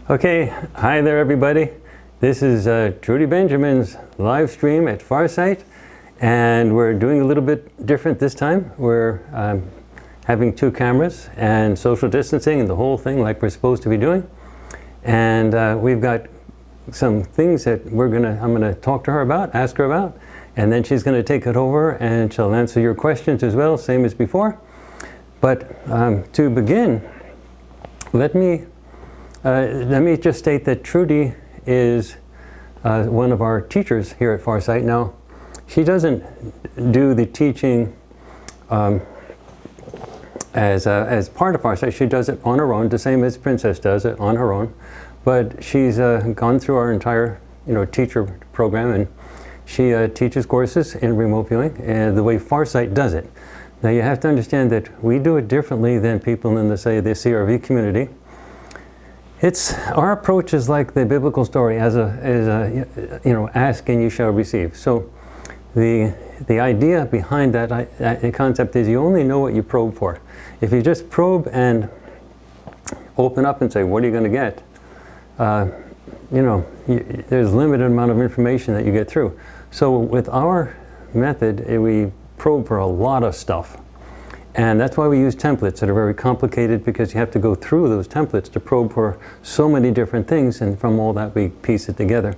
Okay, hi there everybody. This is Trudy Benjamin's live stream at Farsight, and we're doing a little bit different this time. We're having two cameras and social distancing and the whole thing like we're supposed to be doing. And we've got some things that I'm gonna talk to her about, ask her about, and then she's gonna take it over and she'll answer your questions as well, same as before. But to begin, let me just state that Trudy is one of our teachers here at Farsight. Now, she doesn't do the teaching as part of Farsight. She does it on her own, the same as Princess does it on her own. But she's gone through our entire, teacher program, and she teaches courses in remote viewing the way Farsight does it. Now, you have to understand that we do it differently than people in the CRV community. Our approach is like the biblical story, ask and you shall receive. So the idea behind that concept is you only know what you probe for. If you just probe and open up and say, what are you going to get? There's limited amount of information that you get through. So with our method, we probe for a lot of stuff. And that's why we use templates that are very complicated, because you have to go through those templates to probe for so many different things, and from all that we piece it together.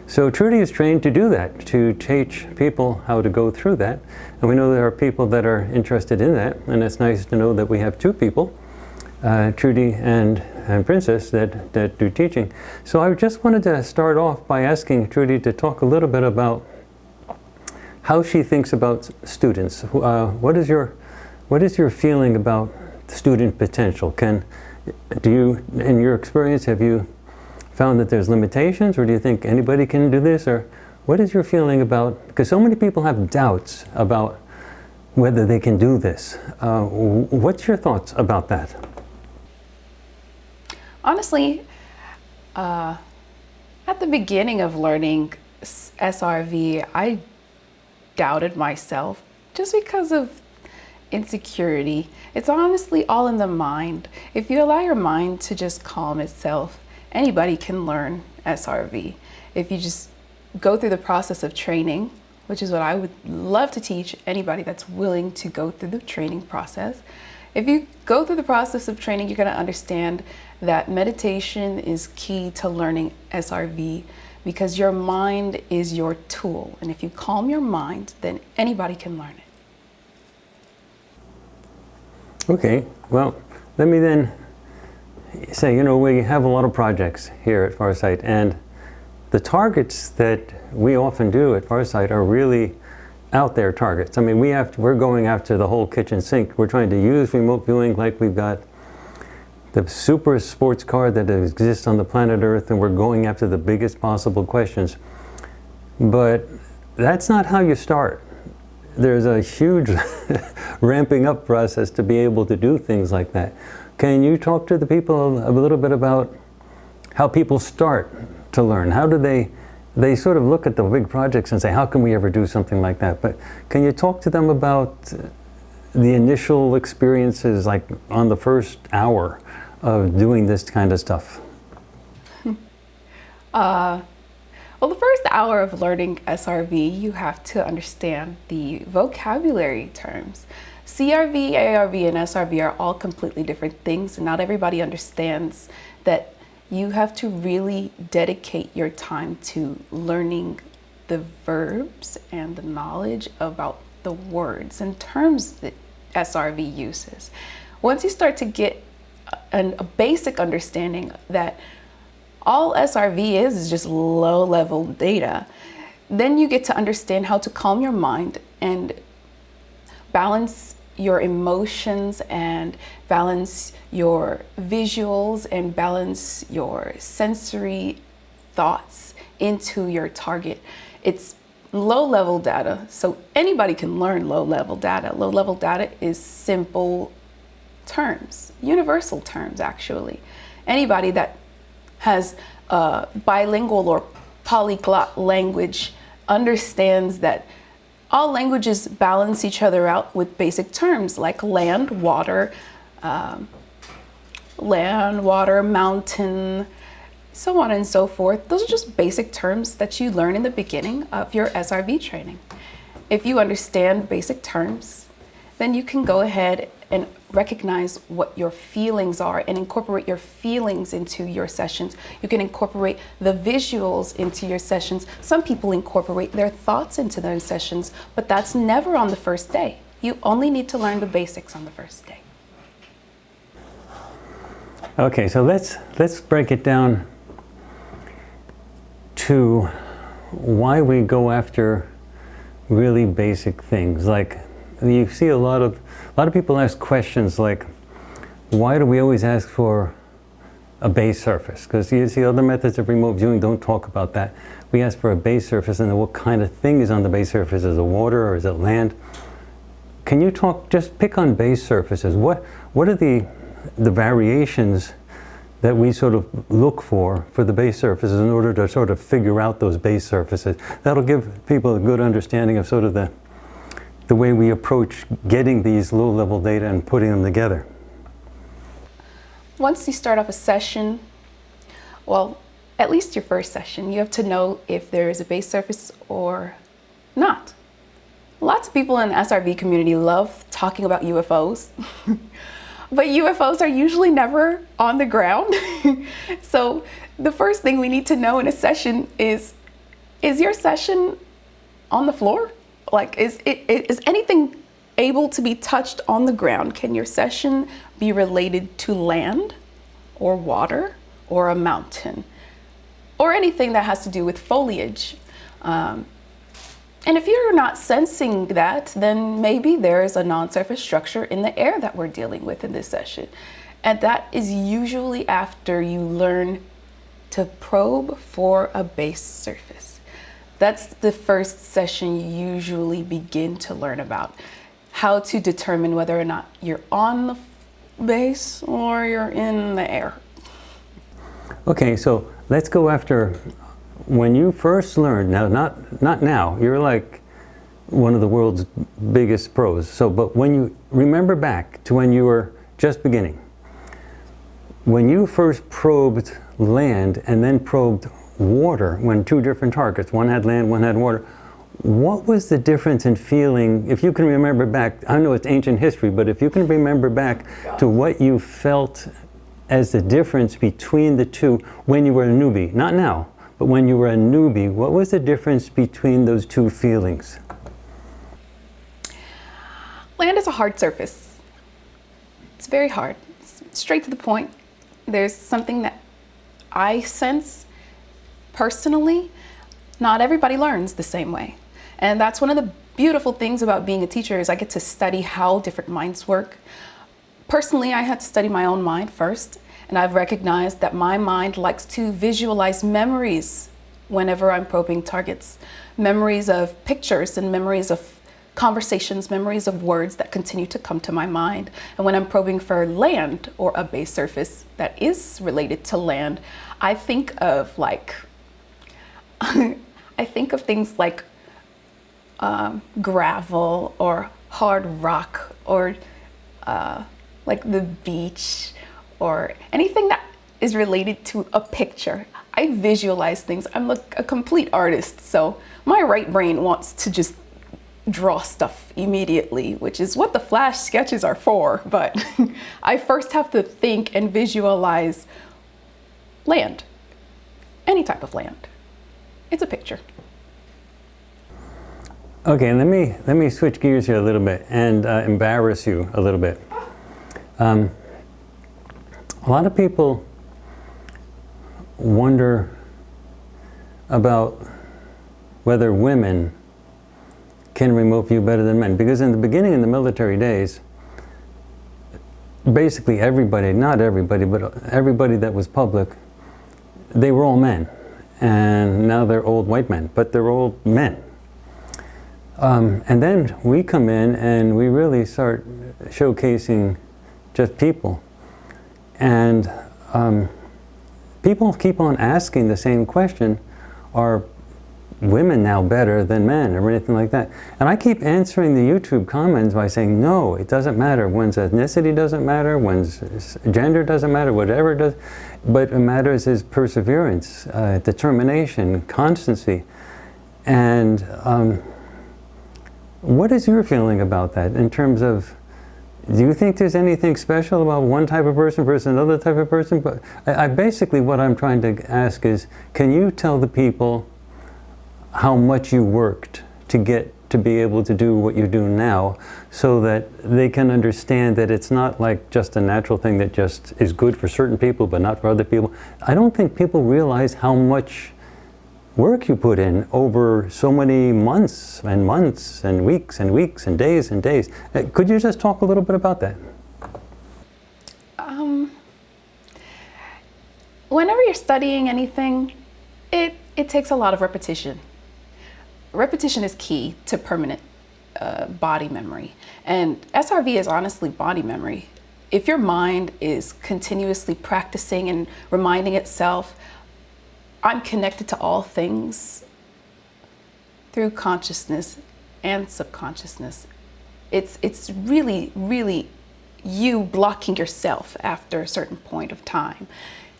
So Trudy is trained to do that, to teach people how to go through that. And we know there are people that are interested in that, and it's nice to know that we have two people, Trudy and Princess, that do teaching. So I just wanted to start off by asking Trudy to talk a little bit about how she thinks about students. What is your feeling about student potential? In your experience, have you found that there's limitations, or do you think anybody can do this? Or what is your feeling about, because so many people have doubts about whether they can do this. What's your thoughts about that? Honestly, at the beginning of learning SRV, I doubted myself just because of insecurity. It's honestly all in the mind. If you allow your mind to just calm itself, anybody can learn SRV. If you just go through the process of training, which is what I would love to teach anybody that's willing to go through the training process. If you go through the process of training, you're going to understand that meditation is key to learning SRV, because your mind is your tool. And if you calm your mind, then anybody can learn it. Okay, well, let me then say, we have a lot of projects here at Farsight, and the targets that we often do at Farsight are really out there targets. I mean, we're going after the whole kitchen sink. We're trying to use remote viewing like we've got the super sports car that exists on the planet Earth, and we're going after the biggest possible questions. But that's not how you start. There's a huge ramping up process to be able to do things like that. Can you talk to the people a little bit about how people start to learn? How do they sort of look at the big projects and say, how can we ever do something like that? But can you talk to them about the initial experiences, like on the first hour of doing this kind of stuff? Well, the first hour of learning SRV, you have to understand the vocabulary terms. CRV, ARV, and SRV are all completely different things, and not everybody understands that you have to really dedicate your time to learning the verbs and the knowledge about the words and terms that SRV uses. Once you start to get a basic understanding that all SRV is just low-level data, then you get to understand how to calm your mind and balance your emotions and balance your visuals and balance your sensory thoughts into your target. It's low-level data, so anybody can learn low-level data. Low-level data is simple terms, universal terms actually. Anybody that has a bilingual or polyglot language understands that all languages balance each other out with basic terms like land, water, mountain, so on and so forth. Those are just basic terms that you learn in the beginning of your SRV training. If you understand basic terms, then you can go ahead and recognize what your feelings are and incorporate your feelings into your sessions. You can incorporate the visuals into your sessions. Some people incorporate their thoughts into their sessions, but that's never on the first day. You only need to learn the basics on the first day. Okay, so let's break it down to why we go after really basic things. Like, you see a lot of people ask questions like, why do we always ask for a base surface? Because you see other methods of remote viewing don't talk about that. We ask for a base surface, and then what kind of thing is on the base surface? Is it water or is it land? Can you just pick on base surfaces? What are the variations that we sort of look for the base surfaces in order to sort of figure out those base surfaces? That'll give people a good understanding of sort of the way we approach getting these low-level data and putting them together. Once you start off a session, well, at least your first session, you have to know if there is a base surface or not. Lots of people in the SRV community love talking about UFOs, but UFOs are usually never on the ground. So the first thing we need to know in a session is your session on the floor? Like, is anything able to be touched on the ground? Can your session be related to land or water or a mountain or anything that has to do with foliage? And if you're not sensing that, then maybe there is a non-surface structure in the air that we're dealing with in this session. And that is usually after you learn to probe for a base surface. That's the first session you usually begin to learn about. How to determine whether or not you're on the base or you're in the air. Okay, so let's go after when you first learned. Now, not now, you're like one of the world's biggest pros. So, but when you remember back to when you were just beginning, when you first probed land and then probed water, when two different targets, one had land, one had water, what was the difference in feeling, if you can remember back? I know it's ancient history, but if you can remember back to what you felt as the difference between the two when you were a newbie, not now, but when you were a newbie, what was the difference between those two feelings? Land is a hard surface. It's very hard. It's straight to the point. There's something that I sense personally, not everybody learns the same way. And that's one of the beautiful things about being a teacher is I get to study how different minds work. Personally, I had to study my own mind first, and I've recognized that my mind likes to visualize memories whenever I'm probing targets. Memories of pictures and memories of conversations, memories of words that continue to come to my mind. And when I'm probing for land or a base surface that is related to land, I think of like, I think of things like gravel or hard rock or like the beach or anything that is related to a picture. I visualize things. I'm like a complete artist, so my right brain wants to just draw stuff immediately, which is what the flash sketches are for, but I first have to think and visualize land, any type of land. It's a picture. Okay, let me switch gears here a little bit and embarrass you a little bit. A lot of people wonder about whether women can remote view better than men, because in the beginning, in the military days, basically everybody, not everybody, but everybody that was public, they were all men. And now they're old white men, but they're all men. And then we come in and we really start showcasing just people. And people keep on asking the same question, are women now better than men or anything like that. And I keep answering the YouTube comments by saying, no, it doesn't matter. One's ethnicity doesn't matter, one's gender doesn't matter, whatever it does. But what matters is perseverance, determination, constancy. And what is your feeling about that in terms of, do you think there's anything special about one type of person versus another type of person? But I basically, what I'm trying to ask is, can you tell the people how much you worked to get to be able to do what you do now, so that they can understand that it's not like just a natural thing that just is good for certain people but not for other people? I don't think people realize how much work you put in over so many months and months and weeks and weeks and days and days. Could you just talk a little bit about that? Whenever you're studying anything, it takes a lot of repetition. Repetition is key to permanent body memory. And SRV is honestly body memory. If your mind is continuously practicing and reminding itself, I'm connected to all things through consciousness and subconsciousness. It's really, really you blocking yourself after a certain point of time.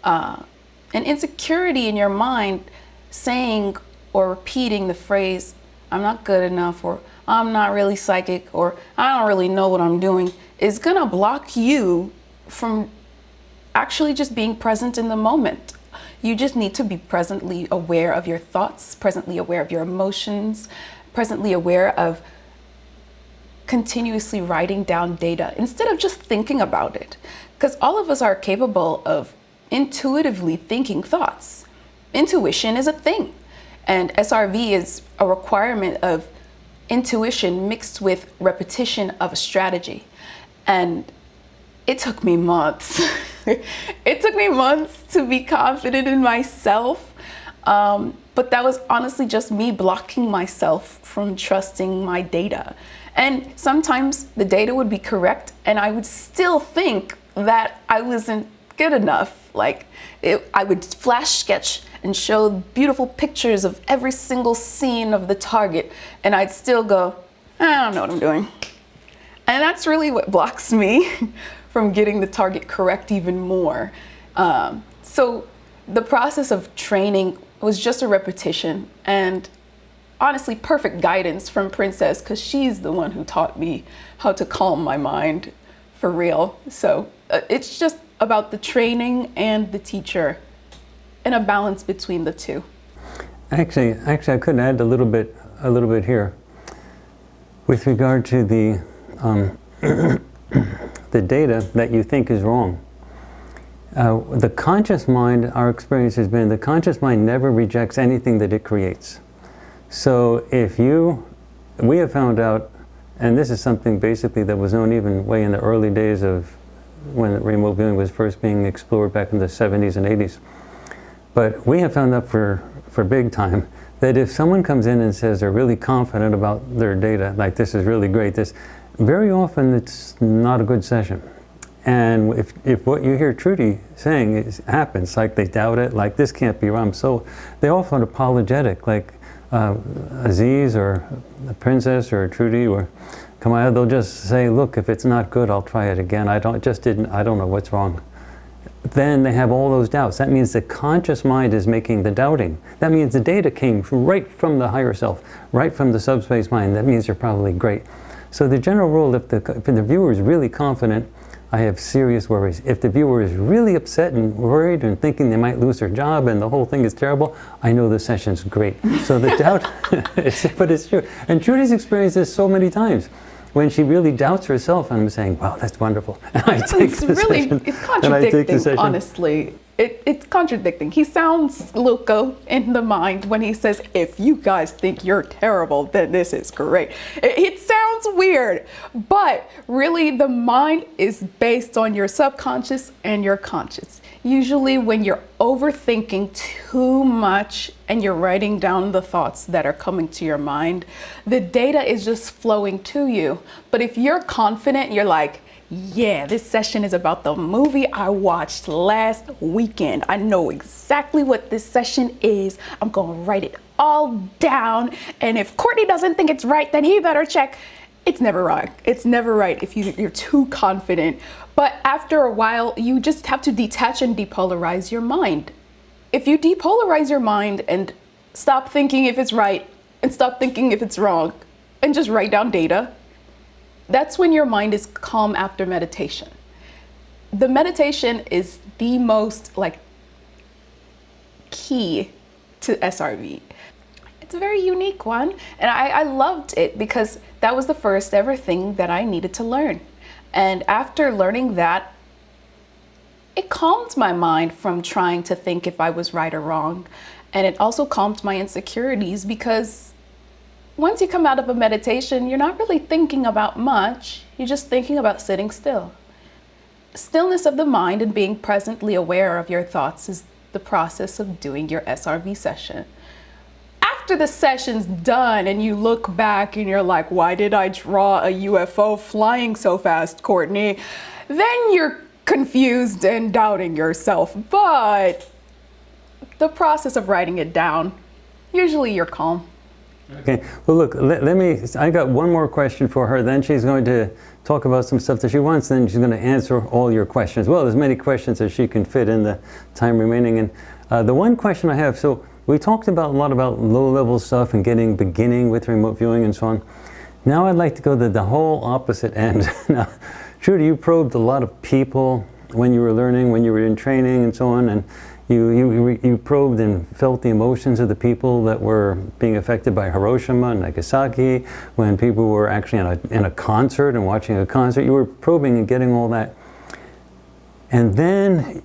An insecurity in your mind saying or repeating the phrase, I'm not good enough, or I'm not really psychic, or I don't really know what I'm doing, is gonna block you from actually just being present in the moment. You just need to be presently aware of your thoughts, presently aware of your emotions, presently aware of continuously writing down data instead of just thinking about it. Because all of us are capable of intuitively thinking thoughts. Intuition is a thing. And SRV is a requirement of intuition mixed with repetition of a strategy. And it took me months. It took me months to be confident in myself. But that was honestly just me blocking myself from trusting my data. And sometimes the data would be correct and I would still think that I wasn't good enough. Like I would flash sketch and show beautiful pictures of every single scene of the target, and I'd still go, I don't know what I'm doing. And that's really what blocks me from getting the target correct even more. So the process of training was just a repetition, and honestly perfect guidance from Princess, because she's the one who taught me how to calm my mind for real. So it's just about the training and the teacher, and a balance between the two. Actually, I could add a little bit here with regard to the the data that you think is wrong. The conscious mind, our experience has been, the conscious mind never rejects anything that it creates. So we have found out, and this is something basically that was known even way in the early days of when remote viewing was first being explored back in the 70s and 80s. But we have found out for big time that if someone comes in and says they're really confident about their data, like this is really great, very often it's not a good session. And if what you hear Trudy saying happens, like they doubt it, like this can't be wrong, so they're often apologetic, like Aziz or the Princess or Trudy or Kamaya, they'll just say, look, if it's not good, I'll try it again. I don't know what's wrong. Then they have all those doubts. That means the conscious mind is making the doubting. That means the data came right from the higher self, right from the subspace mind. That means they're probably great. So the general rule, if the viewer is really confident, I have serious worries. If the viewer is really upset and worried and thinking they might lose their job and the whole thing is terrible, I know the session's great. So the doubt, but it's true. And Trudy's experienced this so many times. When she really doubts herself, and I'm saying, wow, that's wonderful. And I take it's the really, session, it's contradicting, honestly. It's contradicting. He sounds loco in the mind when he says, if you guys think you're terrible, then this is great. It sounds weird, but really the mind is based on your subconscious and your conscious. Usually when you're overthinking too much and you're writing down the thoughts that are coming to your mind, the data is just flowing to you. But if you're confident, you're like, yeah, this session is about the movie I watched last weekend. I know exactly what this session is. I'm gonna write it all down, and if Courtney doesn't think it's right, then he better check. It's never right. It's never right if you're too confident. But after a while, you just have to detach and depolarize your mind. If you depolarize your mind and stop thinking if it's right and stop thinking if it's wrong and just write down data, that's when your mind is calm after meditation. The meditation is the most key to SRV. It's a very unique one, and I loved it because that was the first ever thing that I needed to learn. And after learning that, it calmed my mind from trying to think if I was right or wrong. And it also calmed my insecurities because once you come out of a meditation, you're not really thinking about much. You're just thinking about sitting still. Stillness of the mind and being presently aware of your thoughts is the process of doing your SRV session. After the session's done and you look back and you're like, why did I draw a UFO flying so fast, Courtney? Then you're confused and doubting yourself. But the process of writing it down, usually you're calm. Okay, well look, I got one more question for her, then she's going to talk about some stuff that she wants, then she's going to answer all your questions. Well, as many questions as she can fit in the time remaining. And the one question I have, so we talked a lot about low-level stuff and beginning with remote viewing and so on. Now I'd like to go to the whole opposite end. Now, Trudy, you probed a lot of people when you were learning, when you were in training and so on, and you probed and felt the emotions of the people that were being affected by Hiroshima and Nagasaki, when people were actually in a concert and watching a concert. You were probing and getting all that. And then,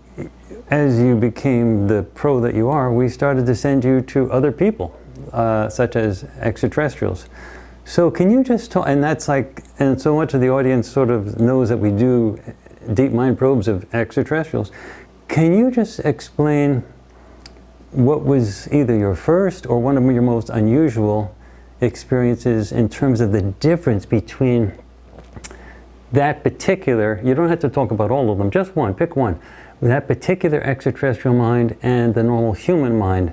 as you became the pro that you are, we started to send you to other people, such as extraterrestrials. So can you just talk, and so much of the audience sort of knows that we do deep mind probes of extraterrestrials. Can you just explain what was either your first or one of your most unusual experiences in terms of the difference between that particular, you don't have to talk about all of them, just one, pick one, that particular extraterrestrial mind and the normal human mind.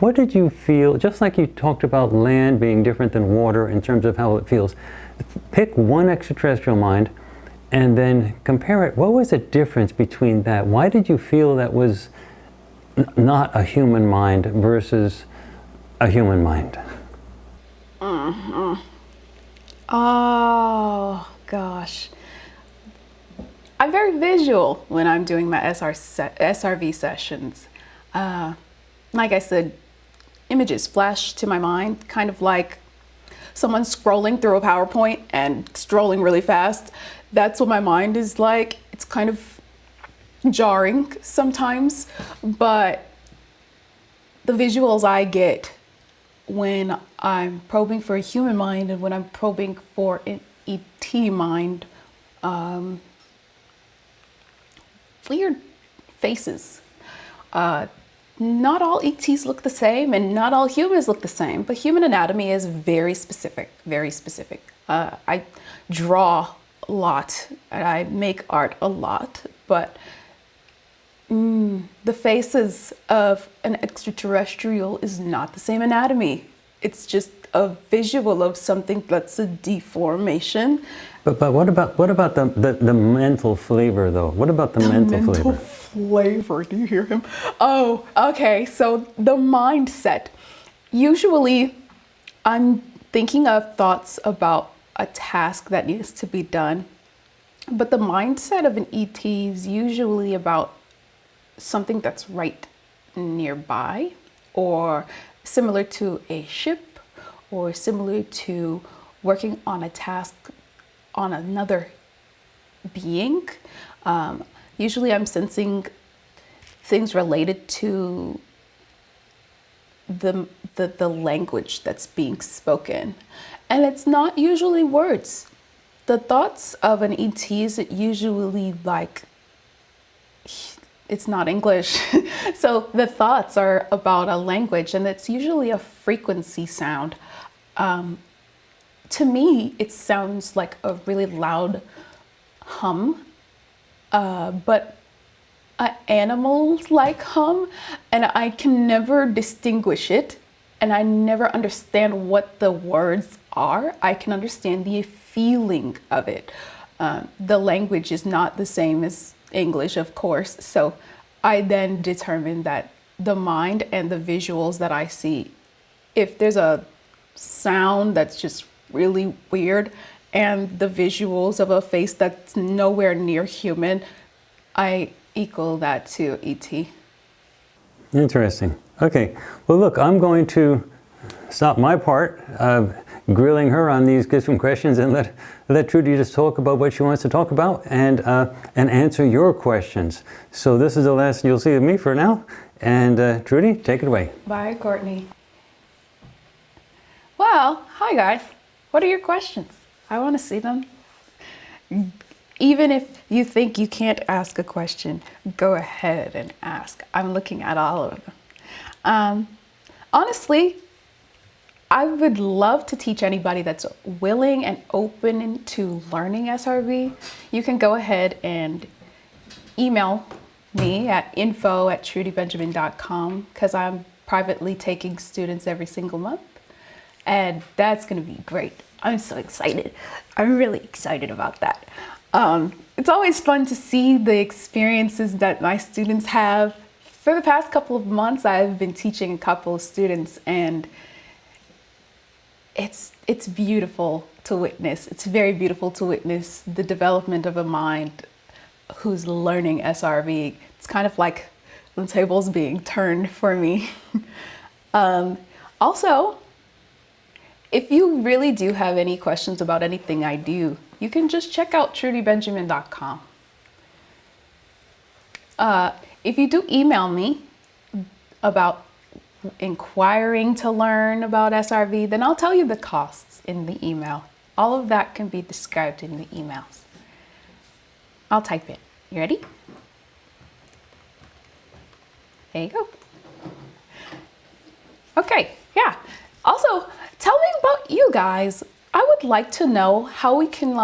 What did you feel, just like you talked about land being different than water in terms of how it feels, pick one extraterrestrial mind and then compare it. What was the difference between that? Why did you feel that was not a human mind versus a human mind? Oh, gosh. I'm very visual when I'm doing my SRV sessions. Like I said, images flash to my mind, kind of like someone scrolling through a PowerPoint and scrolling really fast. That's what my mind is like. It's kind of jarring sometimes, but the visuals I get when I'm probing for a human mind and when I'm probing for an ET mind, weird faces. Not all ETs look the same and not all humans look the same, but human anatomy is very specific, very specific. I draw a lot and I make art a lot, but the faces of an extraterrestrial is not the same anatomy. It's just a visual of something that's a deformation. But what about the mental flavor though? What about the mental flavor? Do you hear him? Oh, okay. So the mindset. Usually I'm thinking of thoughts about a task that needs to be done, but the mindset of an ET is usually about something that's right nearby, or similar to a ship, or similar to working on a task on another being. Usually I'm sensing things related to the language that's being spoken. And it's not usually words. The thoughts of an ET is usually like, it's not English. So the thoughts are about a language, and it's usually a frequency sound. To me, it sounds like a really loud hum, but an animal-like hum, and I can never distinguish it and I never understand what the words are. I can understand the feeling of it. The language is not the same as English, of course. So I then determine that the mind and the visuals that I see, if there's a sound that's just really weird and the visuals of a face that's nowhere near human, I equal that to ET. Interesting. Okay. Well, look, I'm going to stop my part of grilling her on these different questions and let Trudy just talk about what she wants to talk about and answer your questions. So this is the last you'll see of me for now. And Trudy, take it away. Bye, Courtney. Well, hi guys. What are your questions? I want to see them. Even if you think you can't ask a question, go ahead and ask. I'm looking at all of them. Honestly, I would love to teach anybody that's willing and open to learning SRV. You can go ahead and email me at info@trudybenjamin.com because I'm privately taking students every single month. And that's going to be great. I'm so excited. I'm really excited about that. It's always fun to see the experiences that my students have. For the past couple of months, I've been teaching a couple of students, and it's beautiful to witness. It's very beautiful to witness the development of a mind who's learning SRV. It's kind of like the tables being turned for me. Also, if you really do have any questions about anything I do, you can just check out trudybenjamin.com. If you do email me about inquiring to learn about SRV, then I'll tell you the costs in the email. All of that can be described in the emails. I'll type it. You ready? There you go. Okay, yeah. Also, tell me about you guys. I would like to know how we can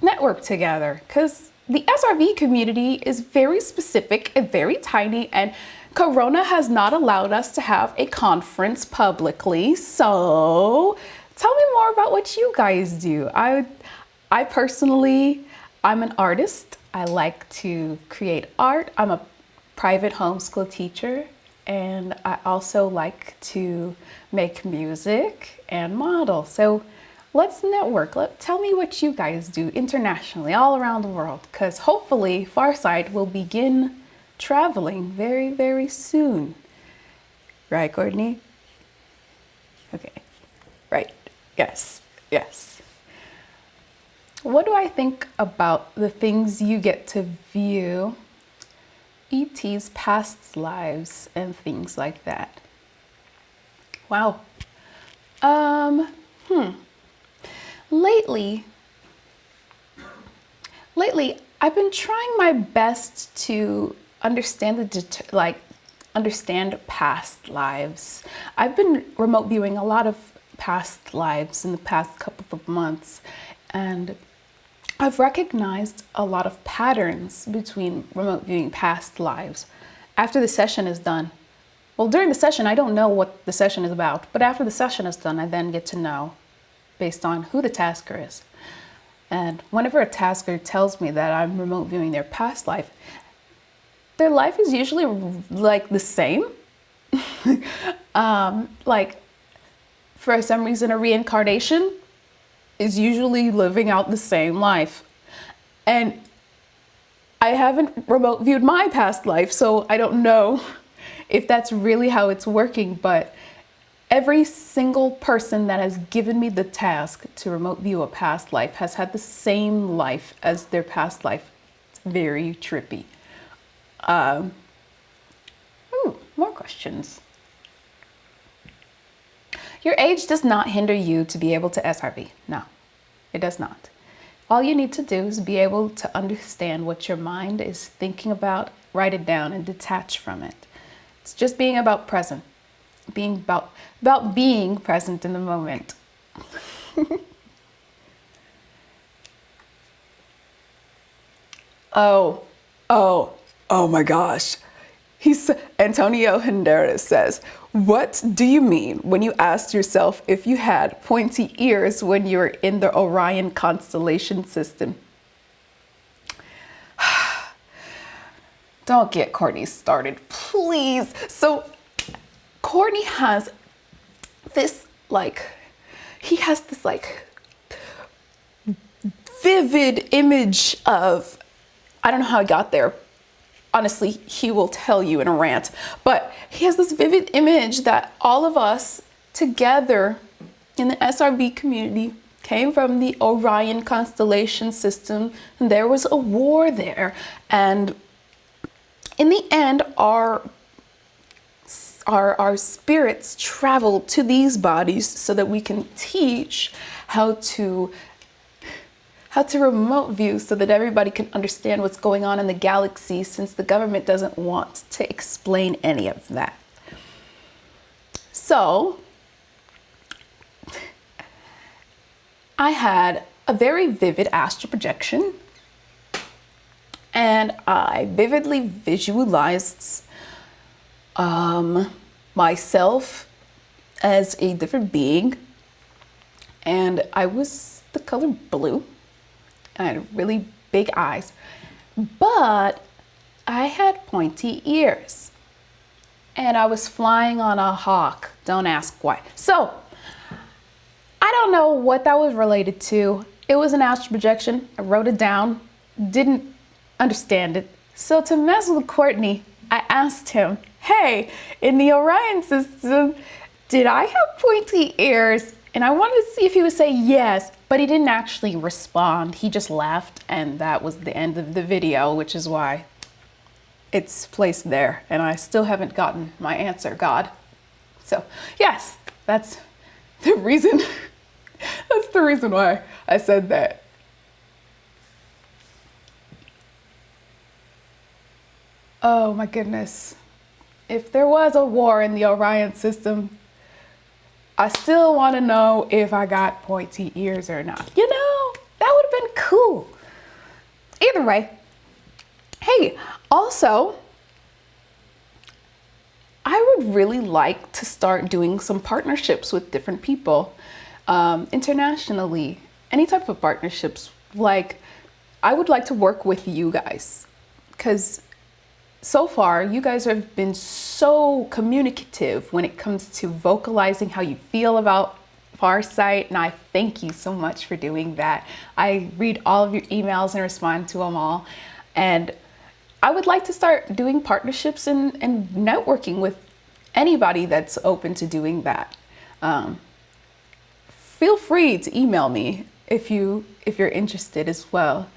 network together, because the SRV community is very specific and very tiny, and Corona has not allowed us to have a conference publicly. So tell me more about what you guys do. I personally, I'm an artist. I like to create art. I'm a private homeschool teacher, and I also like to make music and model. So let's network. Tell me what you guys do internationally, all around the world, because hopefully Farsight will begin traveling very, very soon. Right, Courtney? Okay, right, yes, yes. What do I think about the things you get to view, ET's past lives and things like that? Wow. Lately, I've been trying my best to understand understand past lives. I've been remote viewing a lot of past lives in the past couple of months, and I've recognized a lot of patterns between remote viewing past lives. After the session is done, well, during the session, I don't know what the session is about, but after the session is done, I then get to know based on who the tasker is. And whenever a tasker tells me that I'm remote viewing their past life, their life is usually the same. For some reason, a reincarnation is usually living out the same life. And I haven't remote viewed my past life, so I don't know if that's really how it's working, but every single person that has given me the task to remote view a past life has had the same life as their past life. It's very trippy. More questions. Your age does not hinder you to be able to SRV. No, it does not. All you need to do is be able to understand what your mind is thinking about, write it down, and detach from it. It's just being about present, being about being present in the moment. Oh my gosh. Antonio Hernandez says, what do you mean when you asked yourself if you had pointy ears when you were in the Orion constellation system? Don't get Courtney started, please. So Courtney has this he has this vivid image of, I don't know how I got there. Honestly, he will tell you in a rant, but he has this vivid image that all of us together in the SRB community came from the Orion constellation system, and there was a war there. And in the end, our spirits travel to these bodies so that we can teach how to remote view so that everybody can understand what's going on in the galaxy, since the government doesn't want to explain any of that. So I had a very vivid astral projection, and I vividly visualized myself as a different being, and I was the color blue. I had really big eyes, but I had pointy ears, and I was flying on a hawk. Don't ask why. So I don't know what that was related to. It was an astral projection. I wrote it down, didn't understand it. So to mess with Courtney, I asked him, hey, in the Orion system, did I have pointy ears? And I wanted to see if he would say yes, but he didn't actually respond. He just laughed, and that was the end of the video, which is why it's placed there. And I still haven't gotten my answer, God. So yes, that's the reason. That's the reason why I said that. Oh my goodness. If there was a war in the Orion system, I still want to know if I got pointy ears or not. You know, that would have been cool. Either way. Hey, also, I would really like to start doing some partnerships with different people internationally. Any type of partnerships. Like, I would like to work with you guys, because so far, you guys have been so communicative when it comes to vocalizing how you feel about Farsight, and I thank you so much for doing that. I read all of your emails and respond to them all, and I would like to start doing partnerships and networking with anybody that's open to doing that. Feel free to email me if you're interested as well.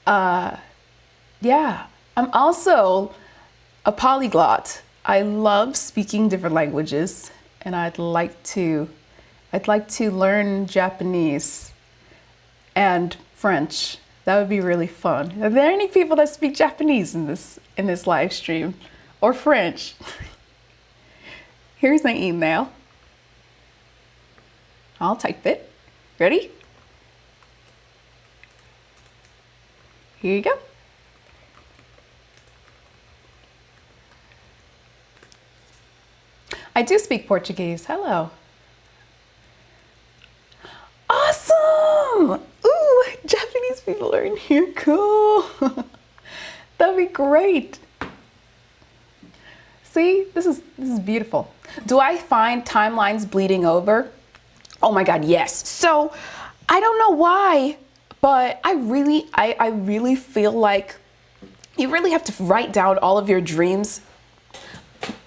Yeah, I'm also a polyglot. I love speaking different languages, and I'd like to learn Japanese and French. That would be really fun. Are there any people that speak Japanese in this live stream, or French? Here's my email. I'll type it. Ready? Here you go. I do speak Portuguese. Hello. Awesome! Ooh, Japanese people are in here. Cool. That'd be great. See, this is beautiful. Do I find timelines bleeding over? Oh my God, yes. So I don't know why, but I really feel like you really have to write down all of your dreams.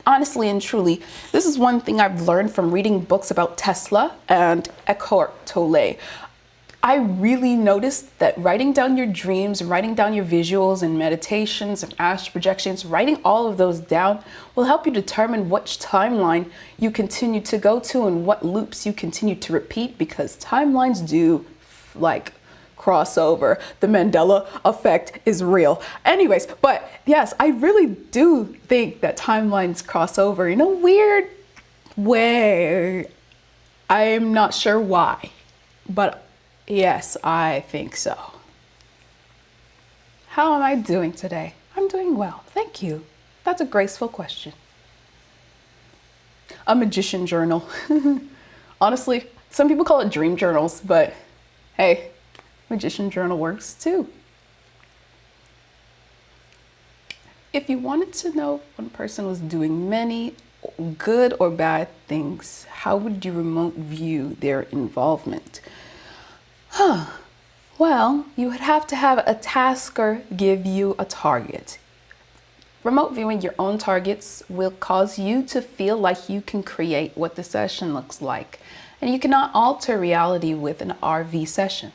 Honestly and truly, this is one thing I've learned from reading books about Tesla and Eckhart Tolle. I really noticed that writing down your dreams, writing down your visuals and meditations and astral projections, writing all of those down will help you determine which timeline you continue to go to and what loops you continue to repeat, because timelines do crossover. The Mandela effect is real. Anyways, but yes, I really do think that timelines cross over in a weird way. I'm not sure why, but yes, I think so. How am I doing today? I'm doing well, thank you. That's a graceful question. A magician journal. Honestly, some people call it dream journals, but hey, magician journal works too. If you wanted to know if one person was doing many good or bad things, how would you remote view their involvement? Well, you would have to have a tasker give you a target. Remote viewing your own targets will cause you to feel like you can create what the session looks like, and you cannot alter reality with an RV session.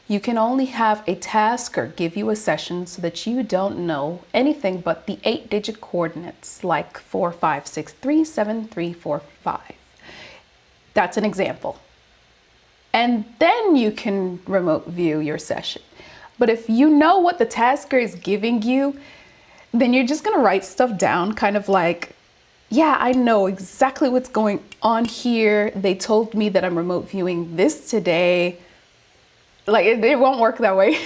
You can only have a tasker give you a session so that you don't know anything but the 8-digit coordinates like 45637345. That's an example. And then you can remote view your session. But if you know what the tasker is giving you, then you're just gonna write stuff down, kind of like, yeah, I know exactly what's going on here. They told me that I'm remote viewing this today. Like, it won't work that way.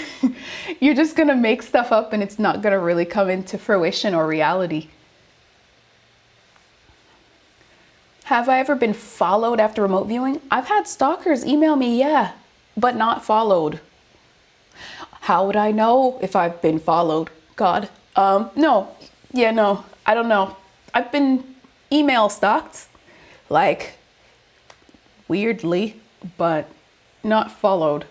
You're just gonna make stuff up and it's not gonna really come into fruition or reality. Have I ever been followed after remote viewing? I've had stalkers email me, yeah, but not followed. How would I know if I've been followed? God, no, I don't know. I've been email stalked, like, weirdly, but not followed.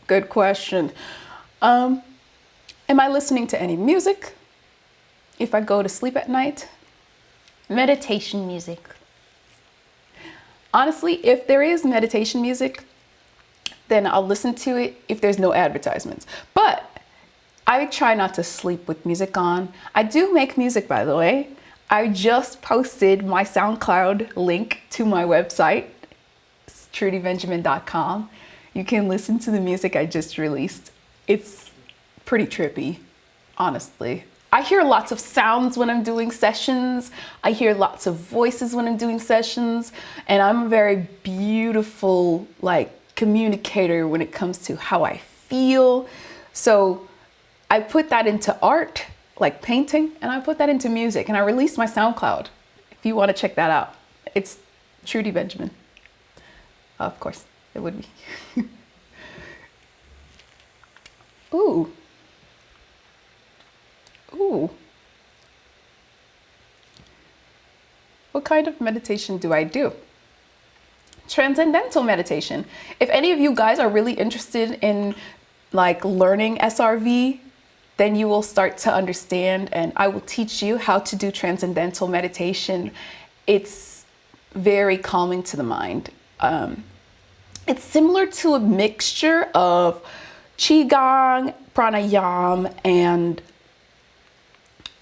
Good question. Am I listening to any music? If I go to sleep at night? Meditation music. Honestly, if there is meditation music, then I'll listen to it if there's no advertisements. But I try not to sleep with music on. I do make music, by the way. I just posted my SoundCloud link to my website, trudybenjamin.com. You can listen to the music I just released. It's pretty trippy, honestly. I hear lots of sounds when I'm doing sessions. I hear lots of voices when I'm doing sessions. And I'm a very beautiful, communicator when it comes to how I feel. So I put that into art, like painting, and I put that into music. And I released my SoundCloud, if you want to check that out. It's Trudy Benjamin. Of course. It would be. Ooh. What kind of meditation do I do? Transcendental meditation. If any of you guys are really interested in learning SRV, then you will start to understand, and I will teach you how to do transcendental meditation. It's very calming to the mind. It's similar to a mixture of Qigong, Pranayama, and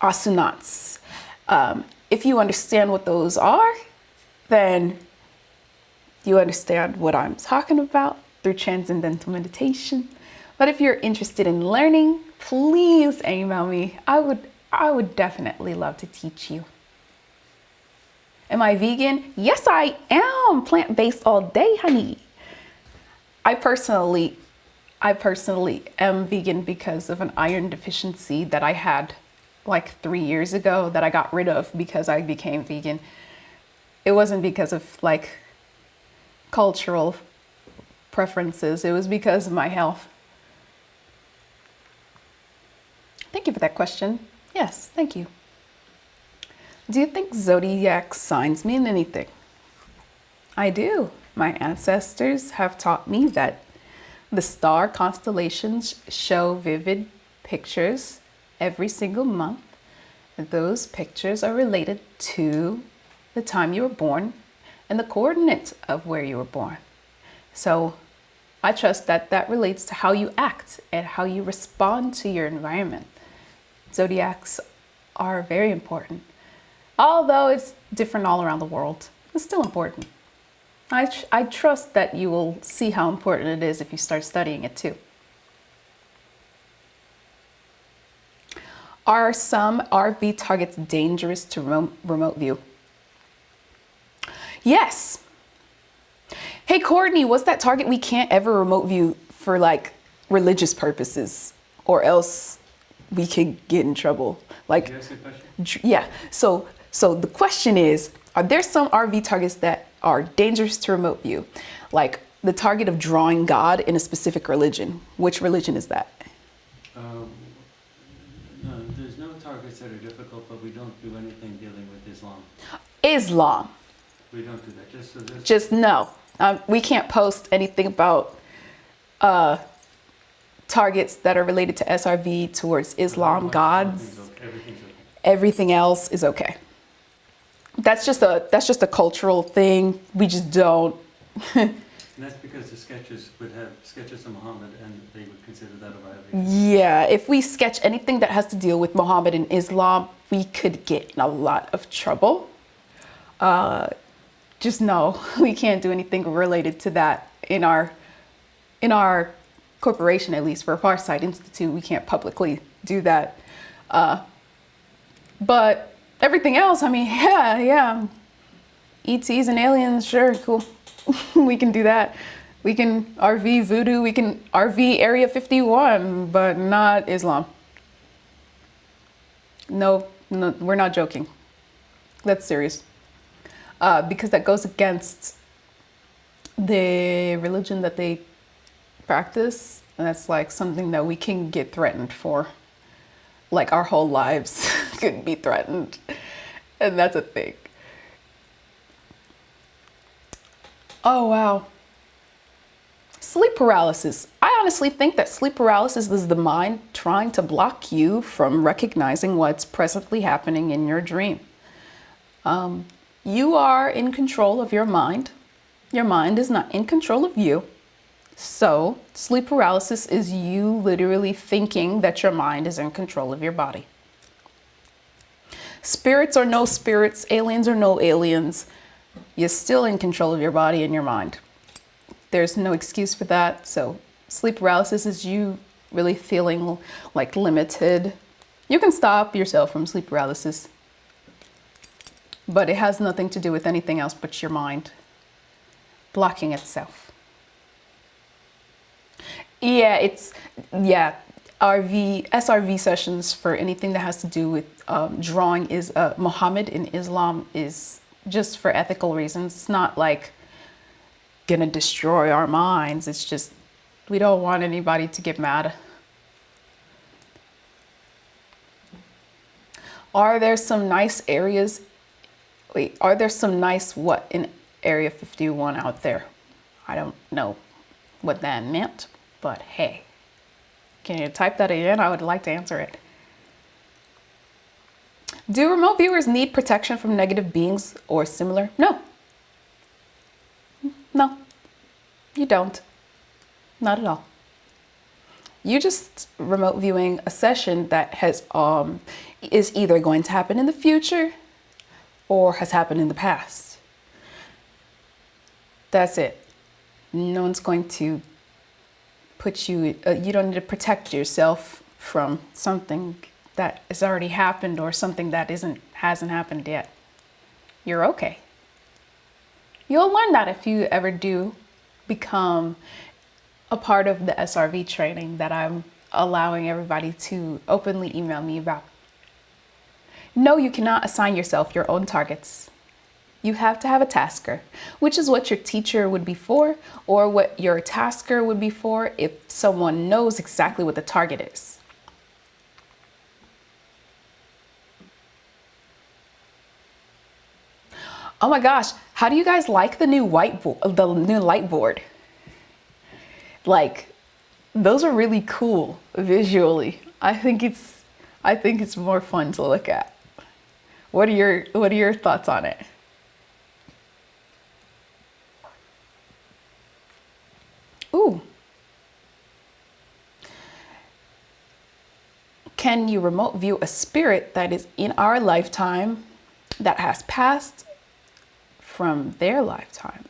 asanas. If you understand what those are, then you understand what I'm talking about through transcendental meditation. But if you're interested in learning, please email me. I would definitely love to teach you. Am I vegan? Yes, I am. Plant-based all day, honey. I personally am vegan because of an iron deficiency that I had 3 years ago that I got rid of because I became vegan. It wasn't because of cultural preferences. It was because of my health. Thank you for that question. Yes, thank you. Do you think zodiac signs mean anything? I do. My ancestors have taught me that the star constellations show vivid pictures every single month. Those pictures are related to the time you were born and the coordinates of where you were born. So I trust that that relates to how you act and how you respond to your environment. Zodiacs are very important. Although it's different all around the world, it's still important. I trust that you will see how important it is if you start studying it too. Are some RV targets dangerous to remote view? Yes. Hey, Courtney, what's that target we can't ever remote view for religious purposes? Or else we could get in trouble. Like, Can you ask a question? yeah. So the question is, are there some RV targets that are dangerous to remote view? Like the target of drawing God in a specific religion. Which religion is that? No, there's no targets that are difficult, but we don't do anything dealing with Islam. Islam. We don't do that. Just no. We can't post anything about targets that are related to SRV towards Islam gods. Everything's okay. Everything else is okay. That's just a cultural thing. We just don't. And that's because the sketches would have sketches of Muhammad, and they would consider that a violation. Yeah, if we sketch anything that has to deal with Muhammad and Islam, we could get in a lot of trouble. Just no, we can't do anything related to that in our corporation, at least for Farsight Institute. We can't publicly do that. But everything else, I mean, yeah. ETs and aliens, sure, cool. We can do that. We can RV voodoo, we can RV Area 51, but not Islam. No, we're not joking. That's serious. Because that goes against the religion that they practice. And that's like something that we can get threatened for. Like our whole lives could be threatened. And that's a thing. Oh, wow. Sleep paralysis. I honestly think that sleep paralysis is the mind trying to block you from recognizing what's presently happening in your dream. You are in control of your mind. Your mind is not in control of you. So sleep paralysis is you literally thinking that your mind is in control of your body. Spirits or no spirits, aliens or no aliens, you're still in control of your body and your mind. There's no excuse for that. So sleep paralysis is you really feeling like limited. You can stop yourself from sleep paralysis, but it has nothing to do with anything else but your mind blocking itself. SRV sessions for anything that has to do with drawing is Muhammad in Islam is just for ethical reasons. It's not like gonna destroy our minds. It's just we don't want anybody to get mad. Are there some nice areas? Wait, are there some nice what in Area 51 out there? I don't know what that meant, but hey, can you type that in? I would like to answer it. Do remote viewers need protection from negative beings or similar? No. No, you don't. Not at all. You just remote viewing a session that has is either going to happen in the future or has happened in the past. That's it. No one's going to put you, you don't need to protect yourself from something that has already happened or something that hasn't happened yet. You're okay. You'll learn that if you ever do become a part of the SRV training that I'm allowing everybody to openly email me about. No, you cannot assign yourself your own targets. You have to have a tasker, which is what your teacher would be for, or what your tasker would be for if someone knows exactly what the target is. Oh my gosh, how do you guys like the new the new light board? Like, those are really cool visually. I think it's more fun to look at. What are your thoughts on it? Ooh. Can you remote view a spirit that is in our lifetime that has passed from their lifetime?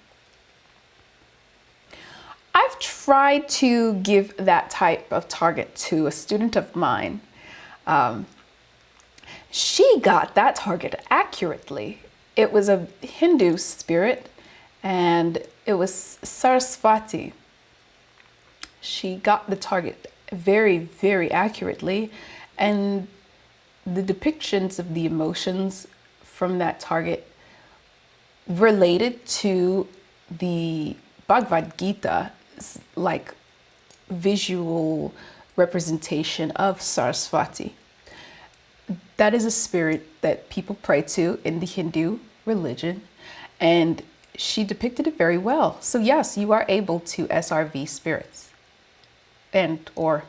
I've tried to give that type of target to a student of mine. She got that target accurately. It was a Hindu spirit and it was Saraswati. She got the target very, very accurately. And the depictions of the emotions from that target related to the Bhagavad Gita, like visual representation of Saraswati. That is a spirit that people pray to in the Hindu religion, and she depicted it very well. So yes, you are able to SRV spirits and or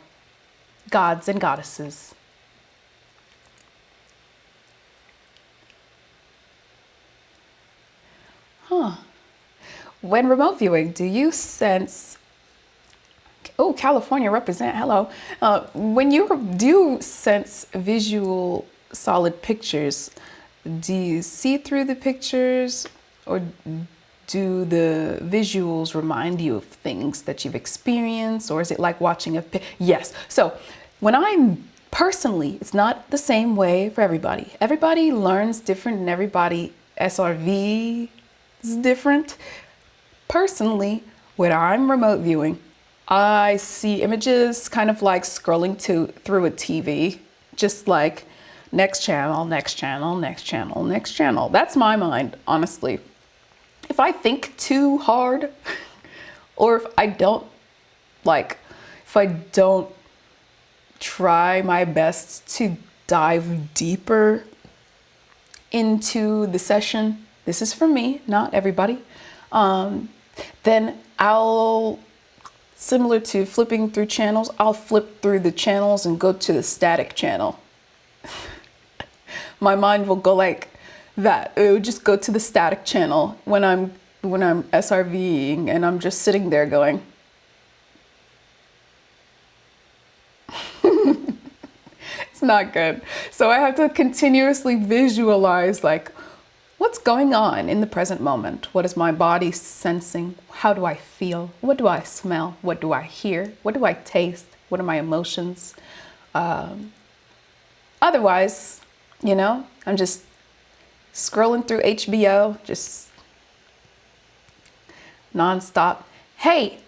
gods and goddesses. When remote viewing, do you sense, oh, California represent, hello. When you do sense visual solid pictures, do you see through the pictures, or do the visuals remind you of things that you've experienced, or is it like watching a yes. So when I'm personally, it's not the same way for everybody. Everybody learns different, and everybody SRV is different. Personally, when I'm remote viewing, I see images kind of like scrolling through a TV, just like next channel, next channel, next channel, next channel. That's my mind, honestly. If I think too hard, or if I don't try my best to dive deeper into the session, this is for me, not everybody, then I'll, similar to flipping through channels, I'll flip through the channels and go to the static channel. My mind will go like that. It would just go to the static channel when I'm SRVing, and I'm just sitting there going, it's not good. So I have to continuously visualize, like, what's going on in the present moment? What is my body sensing? How do I feel? What do I smell? What do I hear? What do I taste? What are my emotions? Otherwise, I'm just scrolling through HBO, just nonstop. Hey,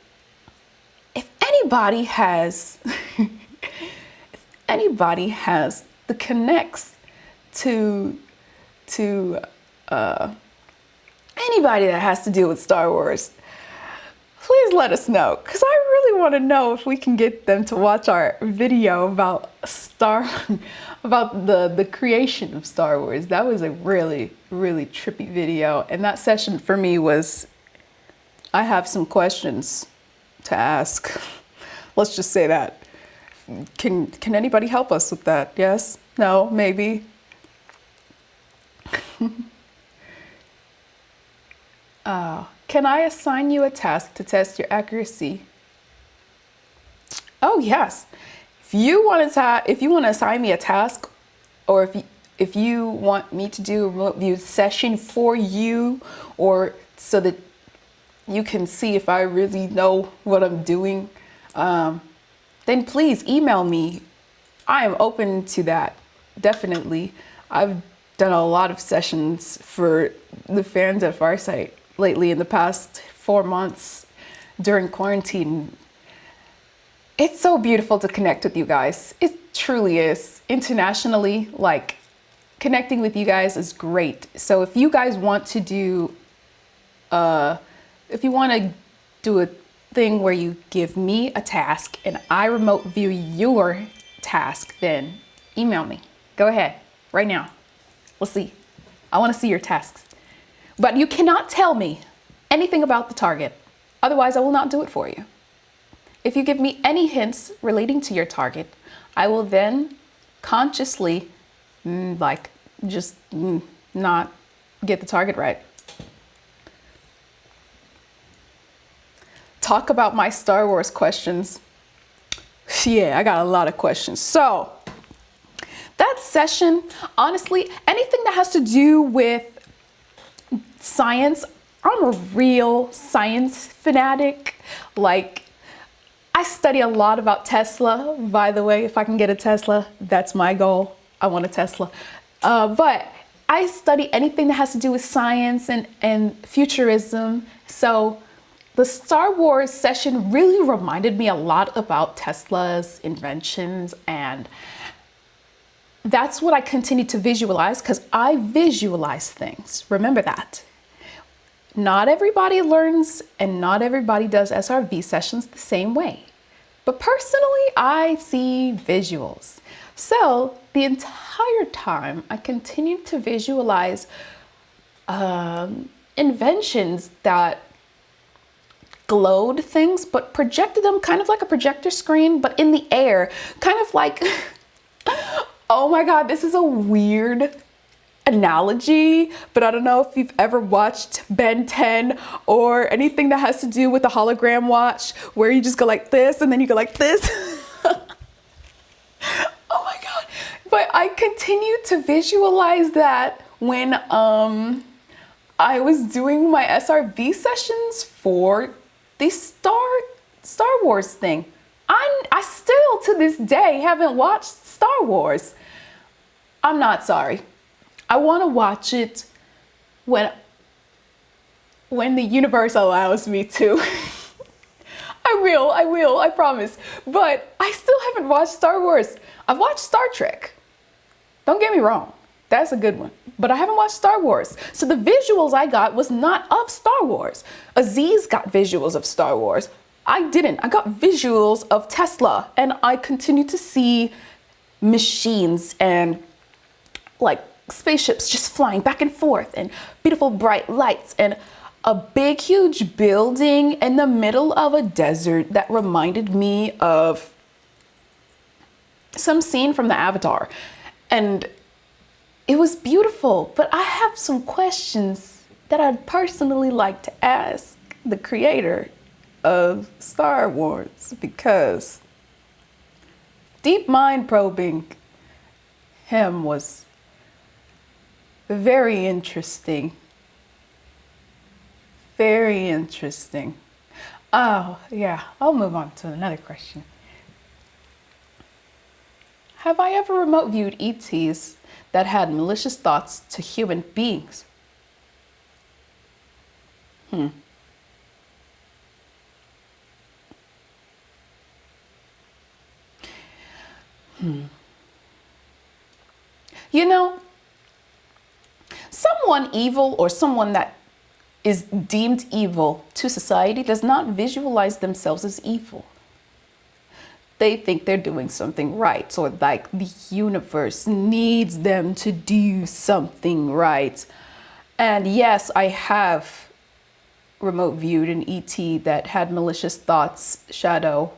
if anybody has, the connects to anybody that has to do with Star Wars, please let us know, because I really want to know if we can get them to watch our video about the creation of Star Wars. That was a really, really trippy video, and that session for me was, I have some questions to ask. Let's just say that. Can anybody help us with that? Yes? No? Maybe? Can I assign you a task to test your accuracy? Oh yes. If you want to assign me a task, or if you want me to do a remote view session for you, or so that you can see if I really know what I'm doing, then please email me. I am open to that, definitely. I've done a lot of sessions for the fans at Farsight lately in the past 4 months during quarantine. It's so beautiful to connect with you guys. It truly is. Internationally, like, connecting with you guys is great. So if you guys want to do, a thing where you give me a task and I remote view your task, then email me. Go ahead, right now. We'll see. I want to see your tasks. But you cannot tell me anything about the target. Otherwise, I will not do it for you. If you give me any hints relating to your target, I will then consciously, not get the target right. Talk about my Star Wars questions. Yeah, I got a lot of questions. So, that session, honestly, anything that has to do with science, I'm a real science fanatic. Like, I study a lot about Tesla. By the way, if I can get a Tesla, that's my goal. I want a Tesla. But I study anything that has to do with science and futurism. So the Star Wars session really reminded me a lot about Tesla's inventions, and that's what I continue to visualize, because I visualize things. Remember that. Not everybody learns and not everybody does SRV sessions the same way. But personally, I see visuals. So the entire time I continued to visualize inventions that glowed things, but projected them kind of like a projector screen, but in the air, kind of like, oh my God, this is a weird analogy, but I don't know if you've ever watched Ben 10 or anything that has to do with the hologram watch, where you just go like this and then you go like this. Oh my God. But I continue to visualize that when I was doing my SRV sessions for the Star Wars thing. I still to this day haven't watched Star Wars. I'm not sorry. I want to watch it when the universe allows me to. I will, I promise. But I still haven't watched Star Wars. I've watched Star Trek. Don't get me wrong. That's a good one. But I haven't watched Star Wars. So the visuals I got was not of Star Wars. Aziz got visuals of Star Wars. I didn't. I got visuals of Tesla. And I continue to see machines and like spaceships just flying back and forth and beautiful bright lights and a big huge building in the middle of a desert that reminded me of some scene from the Avatar. And it was beautiful, but I have some questions that I'd personally like to ask the creator of Star Wars, because deep mind probing him was very interesting. Very interesting. Oh, yeah, I'll move on to another question. Have I ever remote viewed ETs that had malicious thoughts to human beings? You know, someone evil or someone that is deemed evil to society does not visualize themselves as evil. They think they're doing something right, or like the universe needs them to do something right. And yes, I have remote viewed an ET that had malicious thoughts, shadow,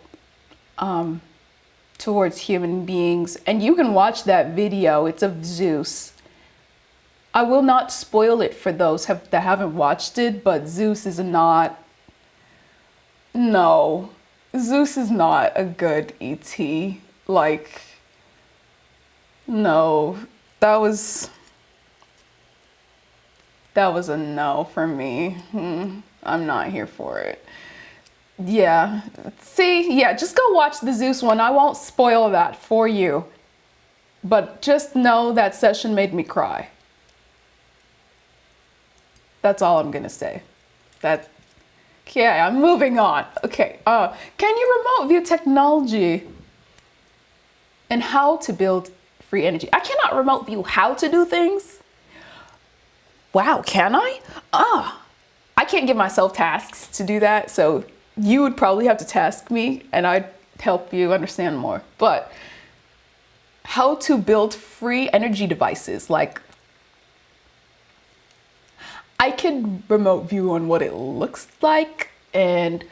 towards human beings. And you can watch that video. It's of Zeus. I will not spoil it for those that haven't watched it, but Zeus is not, no, Zeus is not a good ET. Like, no, that was a no for me. I'm not here for it. Yeah, see, yeah, just go watch the Zeus one. I won't spoil that for you. But just know that session made me cry. That's all I'm gonna say. Okay, I'm moving on. Okay, can you remote view technology and how to build free energy? I cannot remote view how to do things. Wow, can I? I can't give myself tasks to do that, so you would probably have to task me and I'd help you understand more. But how to build free energy devices, like I can remote view on what it looks like and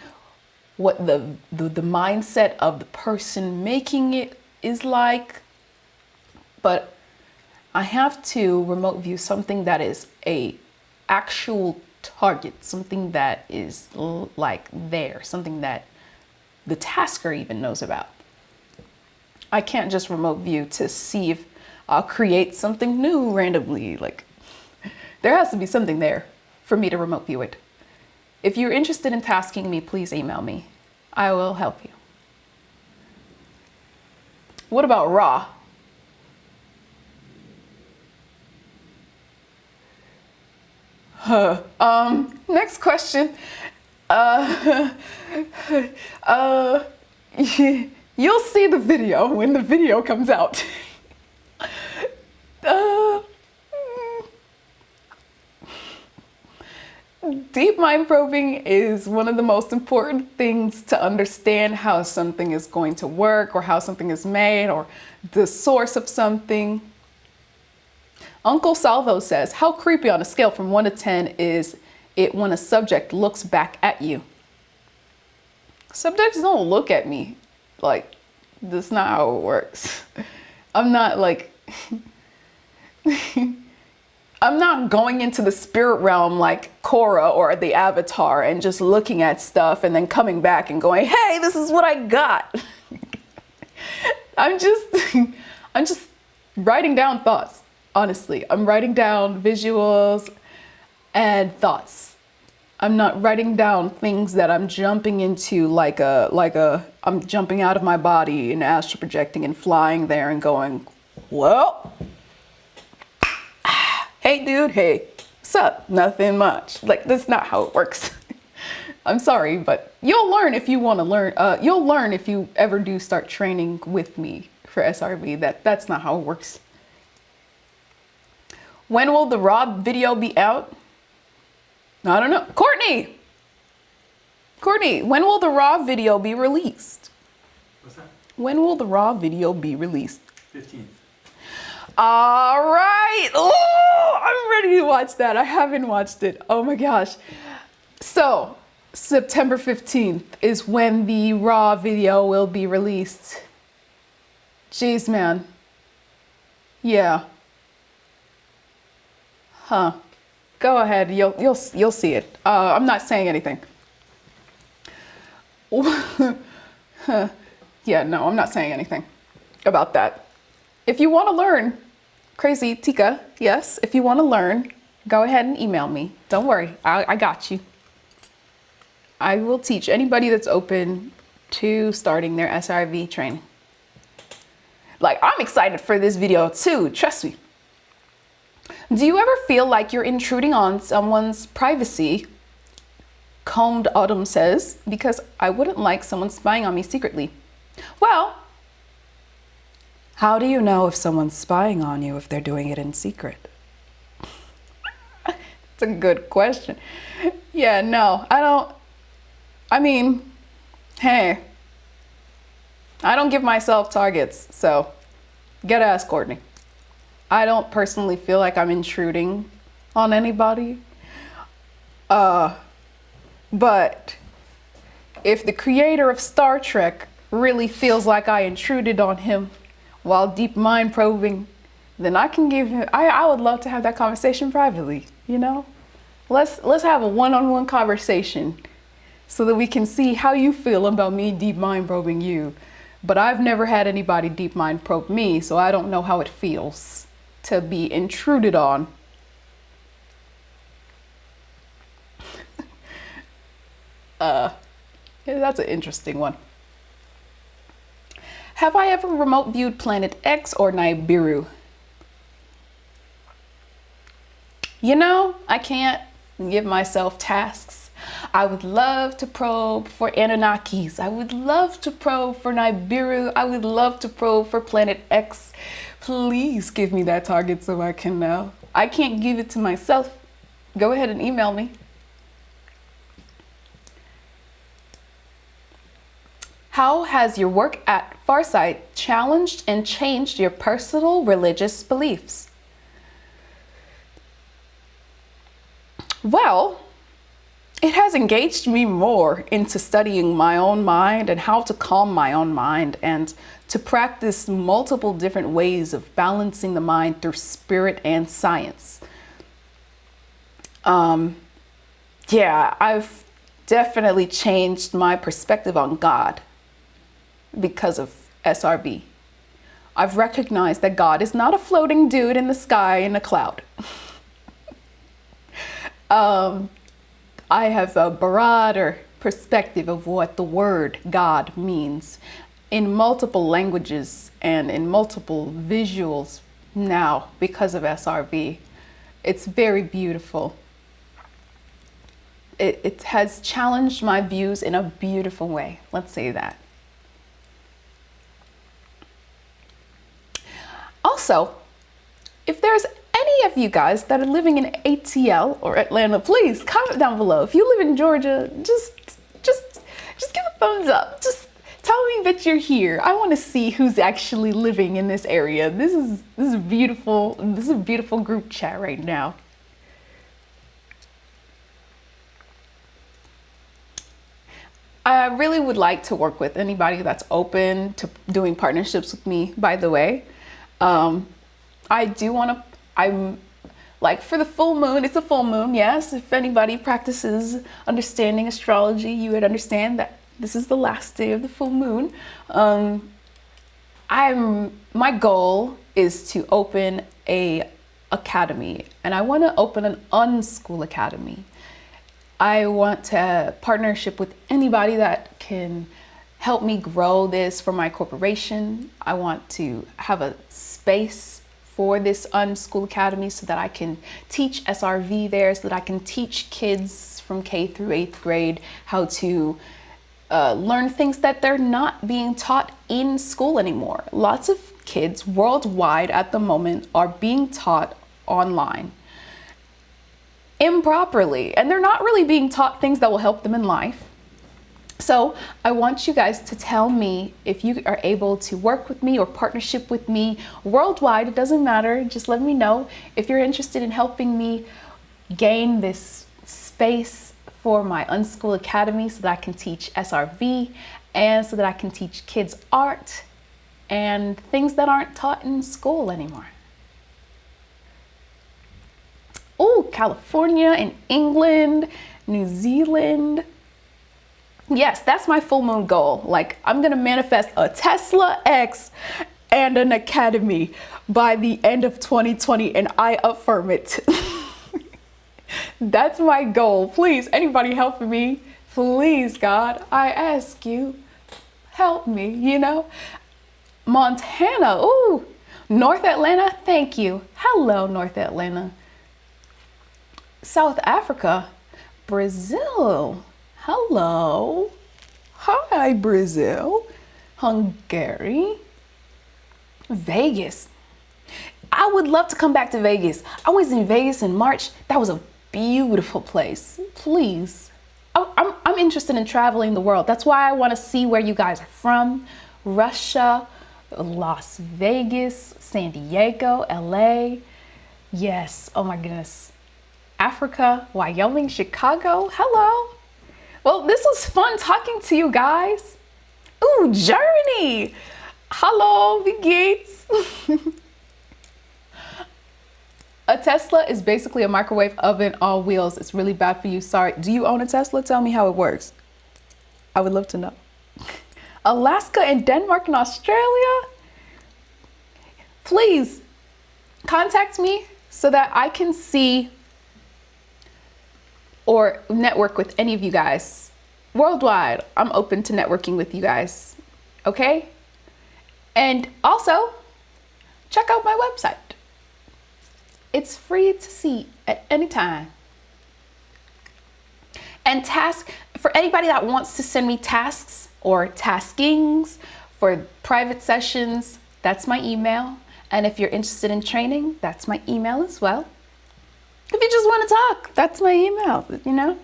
what the mindset of the person making it is like, but I have to remote view something that is a actual target, something that is like there, something that the tasker even knows about. I can't just remote view to see if I'll create something new randomly. Like, there has to be something there for me to remote view it. If you're interested in tasking me, please email me. I will help you. What about raw? Next question. You'll see the video when the video comes out. Deep mind probing is one of the most important things to understand how something is going to work or how something is made or the source of something. Uncle Salvo says, how creepy on a scale from 1 to 10 is it when a subject looks back at you? Subjects don't look at me. Like, that's not how it works. I'm not like, I'm not going into the spirit realm like Korra or the Avatar and just looking at stuff and then coming back and going, hey, this is what I got. I'm just writing down thoughts. Honestly, I'm writing down visuals and thoughts. I'm not writing down things that I'm jumping into like I'm jumping out of my body and astral projecting and flying there and going, well, hey dude, hey, what's up? Nothing much. Like, that's not how it works. I'm sorry, but you'll learn if you want to learn. You'll learn if you ever do start training with me for SRV. That's not how it works. When will the raw video be out? I don't know. Courtney, when will the raw video be released? What's that? When will the raw video be released? 15th. All right. Oh, I'm ready to watch that. I haven't watched it. Oh my gosh. So September 15th is when the raw video will be released. Jeez, man. Yeah. Huh. Go ahead. You'll see it. I'm not saying anything. Yeah, no, I'm not saying anything about that. If you want to learn, Crazy Tika, yes, if you want to learn, go ahead and email me. Don't worry, I got you. I will teach anybody that's open to starting their SRV training. Like, I'm excited for this video too, trust me. Do you ever feel like you're intruding on someone's privacy? Combed Autumn says, because I wouldn't like someone spying on me secretly. Well, how do you know if someone's spying on you if they're doing it in secret? It's a good question. Yeah, no, I mean, hey, I don't give myself targets, so get to ask Courtney. I don't personally feel like I'm intruding on anybody. But if the creator of Star Trek really feels like I intruded on him while deep mind probing, then I can give him, I would love to have that conversation privately, you know? Let's have a one-on-one conversation so that we can see how you feel about me deep mind probing you. But I've never had anybody deep mind probe me, so I don't know how it feels to be intruded on. Yeah, that's an interesting one. Have I ever remote viewed Planet X or Nibiru? You know, I can't give myself tasks. I would love to probe for Anunnakis. I would love to probe for Nibiru. I would love to probe for Planet X. Please give me that target so I can know. I can't give it to myself. Go ahead and email me. How has your work at Farsight challenged and changed your personal religious beliefs? Well, it has engaged me more into studying my own mind and how to calm my own mind and to practice multiple different ways of balancing the mind through spirit and science. Yeah, I've definitely changed my perspective on God because of SRV. I've recognized that God is not a floating dude in the sky in a cloud. I have a broader perspective of what the word God means in multiple languages and in multiple visuals now because of SRV. It's very beautiful. It has challenged my views in a beautiful way. Let's say that. Also, if there's any any of you guys that are living in ATL or Atlanta, please comment down below. If you live in Georgia, just give a thumbs up. Just tell me that you're here. I want to see who's actually living in this area. This is beautiful. This is a beautiful group chat right now. I really would like to work with anybody that's open to doing partnerships with me, by the way. I do want to, I'm like for the full moon, it's a full moon, yes. If anybody practices understanding astrology, you would understand that this is the last day of the full moon. My goal is to open a academy, and I want to open an unschool academy. I want to partnership with anybody that can help me grow this for my corporation. I want to have a space for this unschool academy so that I can teach SRV there, so that I can teach kids from K through 8th grade how to learn things that they're not being taught in school anymore. Lots of kids worldwide at the moment are being taught online improperly, and they're not really being taught things that will help them in life. So I want you guys to tell me if you are able to work with me or partnership with me worldwide. It doesn't matter. Just let me know if you're interested in helping me gain this space for my Unschool Academy so that I can teach SRV and so that I can teach kids art and things that aren't taught in school anymore. Oh, California and England, New Zealand. Yes, that's my full moon goal. Like, I'm gonna manifest a Tesla X and an academy by the end of 2020, and I affirm it. That's my goal. Please, anybody help me? Please, God, I ask you, help me, you know? Montana, ooh, North Atlanta, thank you. Hello, North Atlanta. South Africa, Brazil, hello. Hi, Brazil. Hungary, Vegas. I would love to come back to Vegas. I was in Vegas in March. That was a beautiful place. Please. I'm interested in traveling the world. That's why I want to see where you guys are from. Russia, Las Vegas, San Diego, LA. Yes. Oh my goodness. Africa, Wyoming, Chicago. Hello. Well, this was fun talking to you guys. Ooh, Germany. Hello, wie geht's? A Tesla is basically a microwave oven on wheels. It's really bad for you. Sorry. Do you own a Tesla? Tell me how it works. I would love to know. Alaska and Denmark and Australia. Please contact me so that I can see or network with any of you guys worldwide. I'm open to networking with you guys. Okay? And also, check out my website. It's free to see at any time. And for anybody that wants to send me tasks or taskings for private sessions, that's my email. And if you're interested in training, that's my email as well. If you just want to talk, that's my email, you know?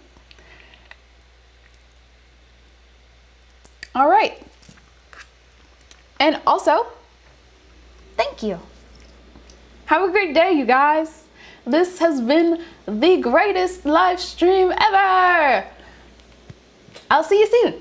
All right. And also, thank you. Have a great day, you guys. This has been the greatest live stream ever. I'll see you soon.